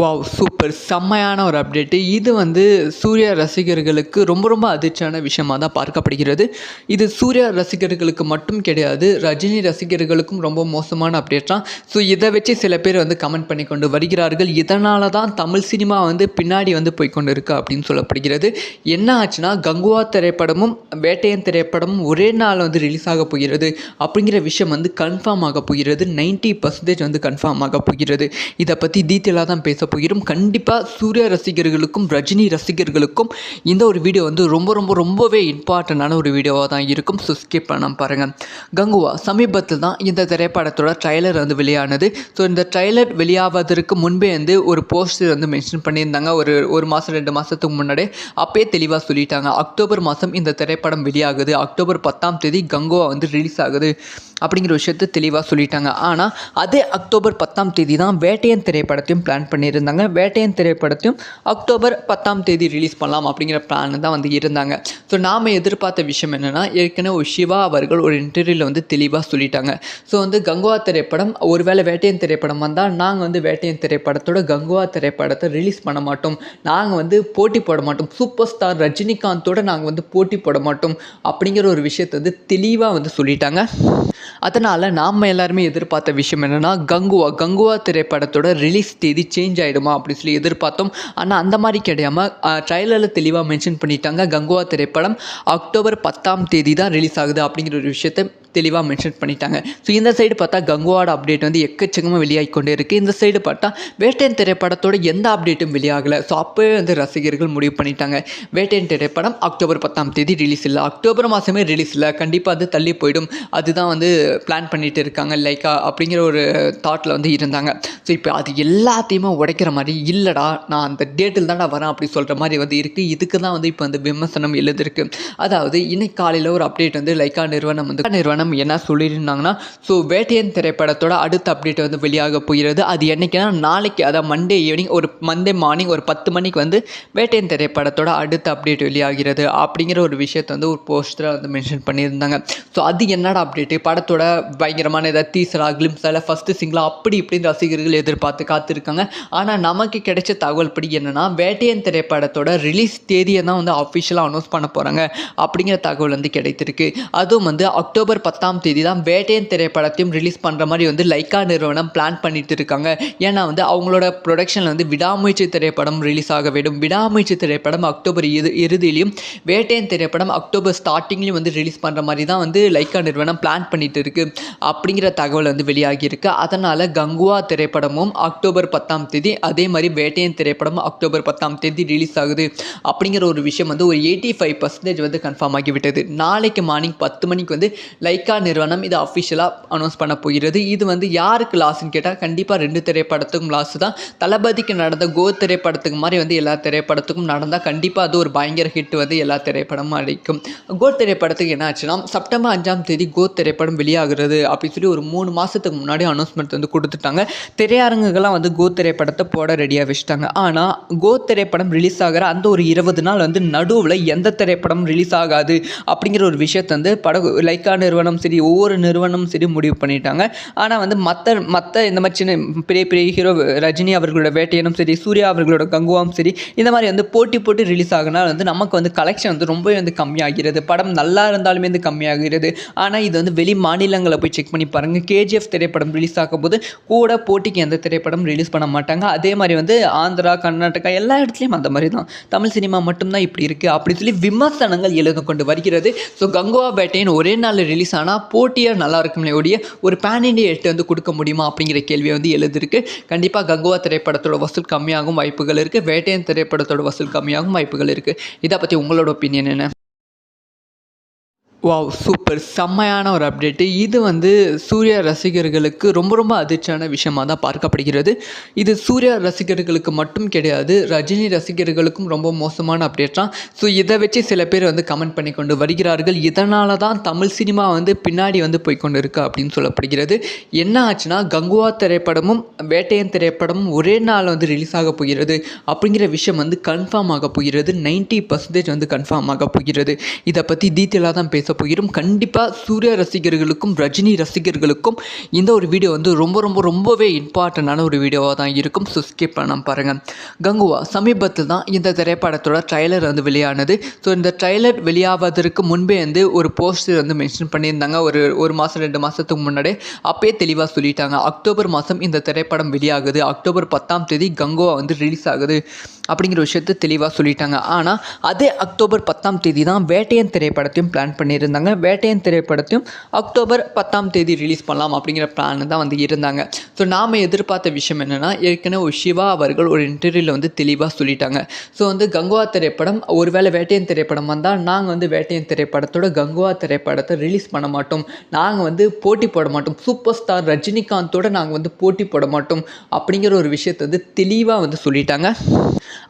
Wow! Super! செம்மையான ஒரு update. இது சூர்யா ரசிகர்களுக்கு ரொம்ப அதிர்ச்சியான விஷயமா தான் பார்க்கப்படுகிறது. இது சூர்யா ரசிகர்களுக்கு மட்டும் கிடையாது, ரஜினி ரசிகர்களுக்கும் ரொம்ப மோசமான அப்டேட் தான். ஸோ இதை வச்சு சில பேர் கமெண்ட் பண்ணி கொண்டு வருகிறார்கள். இதனால தான் தமிழ் சினிமா பின்னாடி போய்க்கொண்டு இருக்கு அப்படின்னு சொல்லப்படுகிறது. என்ன ஆச்சுன்னா, கங்குவா திரைப்படமும் வேட்டையன் திரைப்படமும் ஒரே நாள் ரிலீஸ் ஆக போகிறது அப்படிங்கிற விஷயம் கன்ஃபார்ம் ஆக போகிறது. 90% கன்ஃபார்ம் ஆக போகிறது. இதை பற்றி டீட்டெயிலாக தான் பேச போகிறோம். கண்டிப்பாக சூர்யா ரசிகர்களுக்கும் ரஜினி ரசிகர்களுக்கும் இந்த ஒரு வீடியோ ரொம்பவே இம்பார்ட்டண்டான ஒரு வீடியோவாக தான் இருக்கும். ஸோ ஸ்கிப் பண்ணாம பாருங்கள். கங்குவா சமீபத்தில் தான் இந்த திரைப்படத்தோட ட்ரைலர் வெளியானது. ஸோ இந்த ட்ரைலர் வெளியாவதற்கு முன்பே ஒரு போஸ்டர் மென்ஷன் பண்ணியிருந்தாங்க. ஒரு மாதம் 2 மாதத்துக்கு முன்னாடி அப்பயே தெளிவாக சொல்லிட்டாங்க, அக்டோபர் மாதம் இந்த திரைப்படம் வெளியாகுது, அக்டோபர் 10ஆம் தேதி கங்குவா ரிலீஸ் ஆகுது அப்படிங்கிற விஷயத்தை தெளிவாக சொல்லிட்டாங்க. ஆனால் அதே அக்டோபர் 10ஆம் தேதி தான் வேட்டையன் திரைப்படத்தையும் பிளான் பண்ணியிருந்தாங்க. வேட்டையன் திரைப்படத்தையும் அக்டோபர் 10ஆம் தேதி ரிலீஸ் பண்ணலாம் அப்படிங்கிற பிளான் தான் இருந்தாங்க. ஸோ நாம் எதிர்பார்த்த விஷயம் என்னென்னா, ஏற்கனவே சிவா அவர்கள் ஒரு இன்டர்வியூவில் தெளிவாக சொல்லிட்டாங்க. ஸோ கங்குவா திரைப்படம் ஒருவேளை வேட்டையன் திரைப்படம் வந்தால் நாங்கள் வேட்டையன் திரைப்படத்தோட கங்குவா திரைப்படத்தை ரிலீஸ் பண்ண மாட்டோம், நாங்கள் போட்டி போட மாட்டோம், சூப்பர் ஸ்டார் ரஜினிகாந்தோடு நாங்கள் போட்டி போட மாட்டோம் அப்படிங்கிற ஒரு விஷயத்தை தெளிவாக சொல்லிட்டாங்க. அதனால் நாம் எல்லாருமே எதிர்பார்த்த விஷயம் என்னென்னா, கங்குவா திரைப்படத்தோட ரிலீஸ் தேதி சேஞ்ச் ஆகிடுமா அப்படின்னு சொல்லி எதிர்பார்த்தோம். ஆனால் அந்த மாதிரி கிடையாமல் ட்ரைலரில் தெளிவாக மென்ஷன் பண்ணிட்டாங்க, கங்குவா திரைப்படம் அக்டோபர் 10ஆம் தேதி தான் ரிலீஸ் ஆகுது அப்படிங்கிற ஒரு விஷயத்தை தெளிவாக மென்ஷன் பண்ணிட்டாங்க. ஸோ இந்த சைடு பார்த்தா கங்குவாவோட அப்டேட் எக்கச்சக்கமாக வெளியாகி கொண்டே இருக்குது. இந்த சைடு பார்த்தா வேட்டையன் திரைப்படத்தோட எந்த அப்டேட்டும் வெளியாகலை. ஸோ அப்போவே ரசிகர்கள் முடிவு பண்ணிட்டாங்க, வேட்டையன் திரைப்படம் அக்டோபர் 10ஆம் தேதி ரிலீஸ் இல்லை, அக்டோபர் மாதமே ரிலீஸ் இல்லை, கண்டிப்பாக அது தள்ளி போயிடும், அதுதான் பிளான் பண்ணிட்டு இருக்காங்க லைக்கா அப்படிங்கிற ஒரு தாட்டில் இருந்தாங்க. ஸோ இப்போ அது எல்லாத்தையுமே உடைக்கிற மாதிரி, இல்லைடா நான் அந்த டேட்டில் தான்டா வரேன் அப்படி சொல்கிற மாதிரி இருக்குது. இதுக்கு தான் இப்போ விமர்சனம் எழுதிருக்கு. அதாவது இன்னைக்கு காலையில் ஒரு அப்டேட் லைக்கா நிறுவனம் என்ன சொல்லியிருந்தாங்கன்னா, ஸோ வேட்டையன் திரைப்படத்தோட அடுத்த அப்டேட் வெளியாக போகிறது. அது என்னைக்குன்னா நாளைக்கு, அதாவது மண்டே ஈவினிங், ஒரு மண்டே மார்னிங் ஒரு 10 மணிக்கு வேட்டையன் திரைப்படத்தோட அடுத்த அப்டேட் வெளியாகிறது அப்படிங்கிற ஒரு விஷயத்தை ஒரு போஸ்டராக மென்ஷன் பண்ணியிருந்தாங்க. ஸோ அது என்னடா அப்டேட்டு, படத்தோட பயங்கரமான ஏதாவது டீசரா கிளிம்ஸா இல்லை ஃபஸ்ட்டு சிங்கிளா அப்படி இப்படின்னு ரசிகர்கள் எதிர்பார்த்து காத்திருக்காங்க. ஆனால் நமக்கு கிடைச்ச தகவல் படி என்னென்னா, வேட்டையன் திரைப்படத்தோட ரிலீஸ் தேதியை தான் அஃபிஷியலாக அனௌன்ஸ் பண்ண போகிறாங்க அப்படிங்கிற தகவல் கிடைத்திருக்கு. அதுவும் அக்டோபர் 10ஆம் தேதி தான் வேட்டையன் திரைப்படத்தையும் ரிலீஸ் பண்ணுற மாதிரி லைக்கா நிறுவனம் பிளான் பண்ணிட்டு இருக்காங்க. ஏன்னா அவங்களோட ப்ரொடக்ஷனில் விடாமுயற்சி திரைப்படம் ரிலீஸ் ஆக வேண்டும். விடாமுயற்சி திரைப்படம் அக்டோபர் இறுதியிலையும் வேட்டையன் திரைப்படம் அக்டோபர் ஸ்டார்டிங்லையும் ரிலீஸ் பண்ணுற மாதிரி தான் லைக்கா நிறுவனம் பிளான் பண்ணிட்டு இருக்கு அப்படிங்கிற தகவல் வெளியாகி இருக்கு. அதனால் கங்குவா திரைப்படமும் அக்டோபர் 10ஆம் தேதி, அதே மாதிரி வேட்டையன் திரைப்படமும் அக்டோபர் 10ஆம் தேதி ரிலீஸ் ஆகுது அப்படிங்கிற ஒரு விஷயம் ஒரு 85% கன்ஃபார்ம் ஆகிவிட்டது. நாளைக்கு மார்னிங் 10 மணிக்கு லைக்கா நிறுவனம் இதை அஃபிஷியலாக அனௌன்ஸ் பண்ண போகிறது. இது யாருக்கு லாஸ்ன்னு கேட்டால் கண்டிப்பாக 2 திரைப்படத்துக்கும் லாஸ் தான். தளபதிக்கு நடந்த கோ திரைப்படத்துக்கு மாதிரி எல்லா திரைப்படத்துக்கும் நடந்தால் கண்டிப்பாக அது ஒரு பயங்கர ஹிட் எல்லா திரைப்படமும் அடிக்கும். கோ திரைப்படத்துக்கு என்ன ஆச்சுன்னா, செப்டம்பர் 5ஆம் தேதி கோ திரைப்படம் வெளியாகிறது அப்படின்னு சொல்லி ஒரு 3 மாதத்துக்கு முன்னாடி அனௌன்ஸ்மெண்ட் கொடுத்துட்டாங்க. திரையரங்குகள்லாம் கோ திரைப்படத்தை போட ரெடியாக வச்சுட்டாங்க. ஆனால் கோ திரைப்படம் ரிலீஸ் ஆகிற அந்த ஒரு 20 நாள் நடுவில் எந்த திரைப்படம் ரிலீஸ் ஆகாது அப்படிங்கிற ஒரு விஷயத்தை லைக்கா நிறுவனம் சரி, ஒவ்வொரு நிறுவனமும் சரி முடிவு பண்ணிட்டாங்க. ஆனால் மற்ற இந்த மாதிரி சின்ன பெரிய ஹீரோ ரஜினி அவர்களோட வேட்டையனும் சரி, சூர்யா அவர்களோட கங்குவாவும் சரி, இந்த மாதிரி போட்டி ரிலீஸ் ஆகினால் நமக்கு கலெக்ஷன் ரொம்பவே கம்மியாகிறது. படம் நல்லா இருந்தாலுமே கம்மியாகிறது. ஆனால் இது வெளி மாநிலங்களை போய் செக் பண்ணி பாருங்கள். கேஜிஎஃப் திரைப்படம் ரிலீஸ் ஆகும் போது கூட போட்டிக்கு எந்த திரைப்படம் ரிலீஸ் பண்ண மாட்டாங்க. அதே மாதிரி ஆந்திரா, கர்நாடகா எல்லா இடத்துலையும் அந்த மாதிரி தான். தமிழ் சினிமா மட்டும்தான் இப்படி இருக்குது அப்படி சொல்லி விமர்சனங்கள் எழுந்து கொண்டு வருகிறது. ஸோ கங்குவா வேட்டையன் ஒரே நாள் ரிலீஸ் ஆனால் போட்டியாக நல்லா இருக்குமே ஒழிய ஒரு பேன் இண்டியா எட்டு கொடுக்க முடியுமா அப்படிங்கிற கேள்வியை எழுதிருக்கு. கண்டிப்பாக கங்குவா திரைப்படத்தோட வசூல் கம்மியாகும் வாய்ப்புகள் இருக்குது, வேட்டையன் திரைப்படத்தோட வசூல் கம்மியாகும் வாய்ப்புகள் இருக்குது. இதை பற்றி உங்களோட ஒப்பீனியன் என்ன? வாவ்! சூப்பர்! செம்மையான ஒரு அப்டேட்டு. இது சூர்யா ரசிகர்களுக்கு ரொம்ப அதிர்ச்சியான விஷயமாக தான் பார்க்கப்படுகிறது. இது சூர்யா ரசிகர்களுக்கு மட்டும் கிடையாது, ரஜினி ரசிகர்களுக்கும் ரொம்ப மோசமான அப்டேட் தான். ஸோ இதை வச்சு சில பேர் கமெண்ட் பண்ணி கொண்டு வருகிறார்கள். இதனால தான் தமிழ் சினிமா பின்னாடி போய்க்கொண்டு இருக்கு அப்படின்னு சொல்லப்படுகிறது. என்ன ஆச்சுன்னா, கங்குவா திரைப்படமும் வேட்டையன் திரைப்படமும் ஒரே நாள் ரிலீஸ் ஆக போகிறது அப்படிங்கிற விஷயம் கன்ஃபார்ம் ஆக போகிறது. 90% கன்ஃபார்ம் ஆக போகிறது. இதை பற்றி டீட்டெயிலாக தான் பேச போகிறோம். கண்டிப்பாக சூர்யா ரசிகர்களுக்கும் ரஜினி ரசிகர்களுக்கும் இந்த ஒரு வீடியோ வந்து ரொம்பவே இம்பார்ட்டண்டான ஒரு வீடியோவாக தான் இருக்கும். ஸோ ஸ்கிப் பண்ணாமல் பாருங்கள். கங்குவா சமீபத்தில் தான் இந்த திரைப்படத்தோட ட்ரைலர் வந்து வெளியானது. ஸோ இந்த ட்ரைலர் வெளியாவதற்கு முன்பே வந்து ஒரு போஸ்டர் வந்து மென்ஷன் பண்ணியிருந்தாங்க. ஒரு மாதம் 2 மாதத்துக்கு முன்னாடி அப்பயே தெளிவாக சொல்லிட்டாங்க. அக்டோபர் மாதம் இந்த திரைப்படம் வெளியாகுது, அக்டோபர் 10ஆம் தேதி கங்குவா வந்து ரிலீஸ் ஆகுது அப்படிங்கிற விஷயத்தை தெளிவாக சொல்லிட்டாங்க. ஆனால் அதே அக்டோபர் 10ஆம் தேதி தான் வேட்டையன் திரைப்படத்தையும் பிளான் பண்ணியிருந்தாங்க. வேட்டையன் திரைப்படத்தையும் அக்டோபர் 10ஆம் தேதி ரிலீஸ் பண்ணலாம் அப்படிங்கிற பிளான் தான் வந்து இருந்தாங்க. ஸோ நாம் எதிர்பார்த்த விஷயம் என்னென்னா, ஏற்கனவே சிவா அவர்கள் ஒரு இன்டர்வியூவில் வந்து தெளிவாக சொல்லிட்டாங்க. ஸோ வந்து கங்குவா திரைப்படம் ஒருவேளை வேட்டையன் திரைப்படம் வந்தால் நாங்கள் வந்து வேட்டையன் திரைப்படத்தோட கங்குவா திரைப்படத்தை ரிலீஸ் பண்ண மாட்டோம், நாங்கள் வந்து போட்டி போட மாட்டோம், சூப்பர் ஸ்டார் ரஜினிகாந்தோடு நாங்கள் வந்து போட்டி போட மாட்டோம் அப்படிங்கிற ஒரு விஷயத்தை வந்து தெளிவாக வந்து சொல்லிட்டாங்க.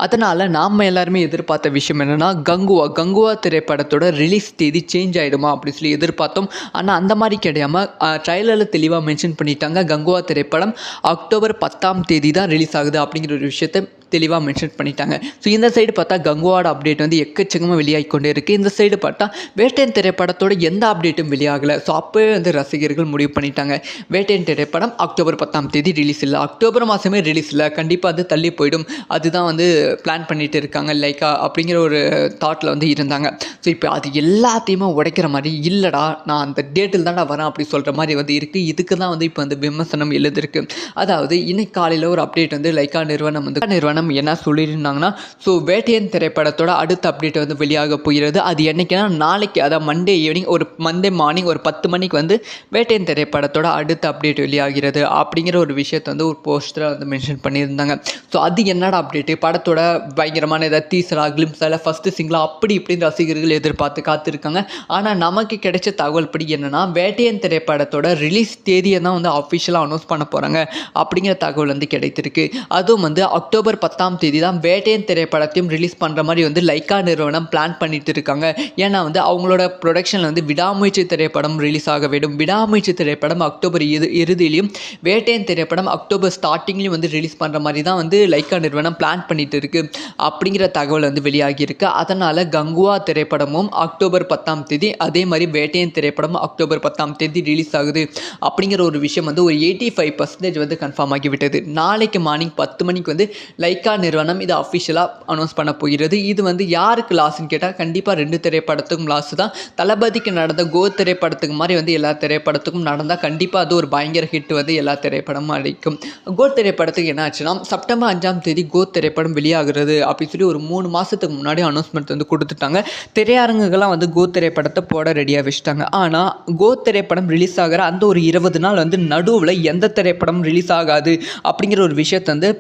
அதனால் நாம் எல்லாருமே எதிர்பார்த்த விஷயம் என்னென்னா, கங்குவா திரைப்படத்தோட ரிலீஸ் தேதி சேஞ்ச் ஆகிடுமா அப்படின்னு சொல்லி எதிர்பார்த்தோம். ஆனால் அந்த மாதிரி கிடையாமல் ட்ரைலரில் தெளிவாக மென்ஷன் பண்ணிட்டாங்க. கங்குவா திரைப்படம் அக்டோபர் 10ஆம் தேதி தான் ரிலீஸ் ஆகுது அப்படிங்கிற ஒரு விஷயத்தை தெளிவாக மென்ஷன் பண்ணிட்டாங்க. ஸோ இந்த சைடு பார்த்தா கங்குவாட அப்டேட் வந்து எக்கச்சக்கமாக வெளியாகி கொண்டே இருக்குது. இந்த சைடு பார்த்தா வேட்டையன் திரைப்படத்தோட எந்த அப்டேட்டும் வெளியாகலை. ஸோ அப்போவே வந்து ரசிகர்கள் முடிவு பண்ணிட்டாங்க, வேட்டையன் திரைப்படம் அக்டோபர் 10ஆம் தேதி ரிலீஸ் இல்லை, அக்டோபர் மாதமே ரிலீஸ் இல்லை, கண்டிப்பாக அது தள்ளி போயிடும், அதுதான் வந்து பிளான் பண்ணிட்டு இருக்காங்க லைக்கா அப்படிங்கிற ஒரு தாட்டில் வந்து இருந்தாங்க. ஸோ இப்போ அது எல்லாத்தையுமே உடைக்கிற மாதிரி, இல்லைடா நான் அந்த டேட்டில் தான் நான் வரேன் அப்படி சொல்கிற மாதிரி வந்து இருக்குது. இதுக்கு தான் வந்து இப்போ வந்து விமர்சனம் எழுதிருக்கு. அதாவது இன்னைக்கு காலையில் ஒரு அப்டேட் வந்து லைக்கா நிறுவனம் என்ன சொல்லியிருந்தாங்கன்னா, ஸோ வேட்டையன் திரைப்படத்தோட அடுத்த அப்டேட் வந்து வெளியாக போகிறது. அது என்னைக்குன்னா நாளைக்கு, அதாவது மண்டே ஈவினிங், ஒரு மண்டே மார்னிங் ஒரு 10 மணிக்கு வந்து வேட்டையன் திரைப்படத்தோட அடுத்த அப்டேட் வெளியாகிறது அப்படிங்கிற ஒரு விஷயத்தை வந்து ஒரு போஸ்டராக வந்து மென்ஷன் பண்ணியிருந்தாங்க. ஸோ அது என்னடா அப்டேட்டு, படத்தோட பயங்கரமான ஏதாவது டீசரா கிளிம்ஸா இல்லை ஃபஸ்ட்டு சிங்கிளா அப்படி இப்படின்னு ரசிகர்கள் எதிர்பார்த்து காத்திருக்காங்க. ஆனால் நமக்கு கிடைச்ச தகவல் படி என்னென்னா, வேட்டையன் திரைப்படத்தோட ரிலீஸ் தேதியை தான் வந்து அஃபிஷியலாக அனௌன்ஸ் பண்ண போகிறாங்க அப்படிங்கிற தகவல் வந்து கிடைத்திருக்கு. அதுவும் வந்து அக்டோபர் 10ஆம் தேதி தான் வேட்டையன் திரைப்படத்தையும் ரிலீஸ் பண்ணுற மாதிரி வந்து லைக்கா நிறுவனம் பிளான் பண்ணிட்டு இருக்காங்க. ஏன்னா வந்து அவங்களோட ப்ரொடக்ஷனில் வந்து விடாமுயற்சி திரைப்படம் ரிலீஸ் ஆக வேண்டும், விடாமுயற்சி திரைப்படம் அக்டோபர் இறுதியிலையும் வேட்டையன் திரைப்படம் அக்டோபர் ஸ்டார்டிங்லையும் வந்து ரிலீஸ் பண்ணுற மாதிரி தான் வந்து லைக்கா நிறுவனம் பிளான் பண்ணிட்டு இருக்கு அப்படிங்கிற தகவல் வந்து வெளியாகியிருக்கு. அதனால் கங்குவா திரைப்படமும் அக்டோபர் 10ஆம் தேதி, அதே மாதிரி வேட்டையன் திரைப்படமும் அக்டோபர் 10ஆம் தேதி ரிலீஸ் ஆகுது அப்படிங்கிற ஒரு விஷயம் வந்து ஒரு 85% வந்து கன்ஃபார்ம் ஆகிவிட்டது. நாளைக்கு மார்னிங் 10 மணிக்கு வந்து லைக்கா நிறுவனம் இதை அஃபிஷியலாக அனௌன்ஸ் பண்ண போகிறது. இது வந்து யாருக்கு லாஸ்ன்னு கேட்டால் கண்டிப்பாக 2 திரைப்படத்துக்கும் லாஸ் தான். தளபதிக்கு நடந்த கோ திரைப்படத்துக்கு மாதிரி வந்து எல்லா திரைப்படத்துக்கும் நடந்தால் கண்டிப்பாக அது ஒரு பயங்கர ஹிட் வந்து எல்லா திரைப்படமும் அடிக்கும். கோ திரைப்படத்துக்கு என்ன ஆச்சுன்னா, செப்டம்பர் 5ஆம் தேதி கோ திரைப்படம் வெளியாகிறது அப்படின்னு சொல்லி ஒரு 3 மாதத்துக்கு முன்னாடி அனௌன்ஸ்மெண்ட் வந்து கொடுத்துட்டாங்க. திரையரங்குகள்லாம் வந்து கோ திரைப்படத்தை போட ரெடியாக வச்சுட்டாங்க. ஆனால் கோ திரைப்படம் ரிலீஸ் ஆகிற அந்த ஒரு 20 நாள் வந்து நடுவில் எந்த திரைப்படம் ரிலீஸ் ஆகாது அப்படிங்கிற ஒரு விஷயத்தை வந்து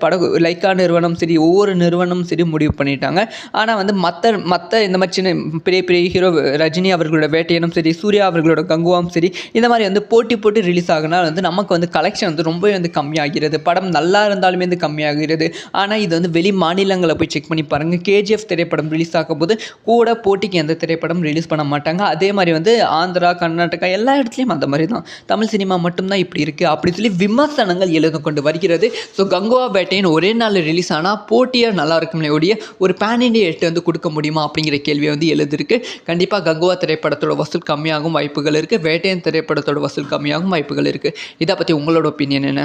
லைக்கா நிறுவனம் சரி, ஒவ்வொரு நிறுவனமும் சரி முடிவு பண்ணிட்டாங்க. ஆனால் வந்து மற்ற இந்த மாதிரி சின்ன பெரிய ஹீரோ ரஜினி அவர்களோட வேட்டையனும் சரி, சூர்யா அவர்களோட கங்குவாவும் சரி, இந்த மாதிரி வந்து போட்டி ரிலீஸ் ஆகினால் வந்து நமக்கு வந்து கலெக்ஷன் வந்து ரொம்பவே வந்து கம்மியாகிறது. படம் நல்லா இருந்தாலுமே வந்து கம்மியாகிறது. ஆனால் இது வந்து வெளி மாநிலங்களை போய் செக் பண்ணி பாருங்கள். கேஜிஎஃப் திரைப்படம் ரிலீஸ் ஆகும் போது கூட போட்டிக்கு எந்த திரைப்படம் ரிலீஸ் பண்ண மாட்டாங்க. அதே மாதிரி வந்து ஆந்திரா, கர்நாடகா எல்லா இடத்துலையும் அந்த மாதிரி தான். தமிழ் சினிமா மட்டும்தான் இப்படி இருக்குது அப்படி சொல்லி விமர்சனங்கள் எழுந்து கொண்டு வருகிறது. ஸோ கங்குவா வேட்டையன் ஒரே நாள் ரிலீஸ் ஆனால் போட்டியாக நல்லா இருக்கும்லே ஒழிய ஒரு பேன் இண்டியா ஹிட் வந்து கொடுக்க முடியுமா அப்படிங்கிற கேள்வியை வந்து எழுதிருக்கு. கண்டிப்பாக கங்குவா திரைப்படத்தோட வசூல் கம்மியாகும் வாய்ப்புகள் இருக்குது, வேட்டையன் திரைப்படத்தோட வசூல் கம்மியாகும் வாய்ப்புகள் இருக்குது. இதை பற்றி உங்களோட ஒப்பீனியன் என்ன?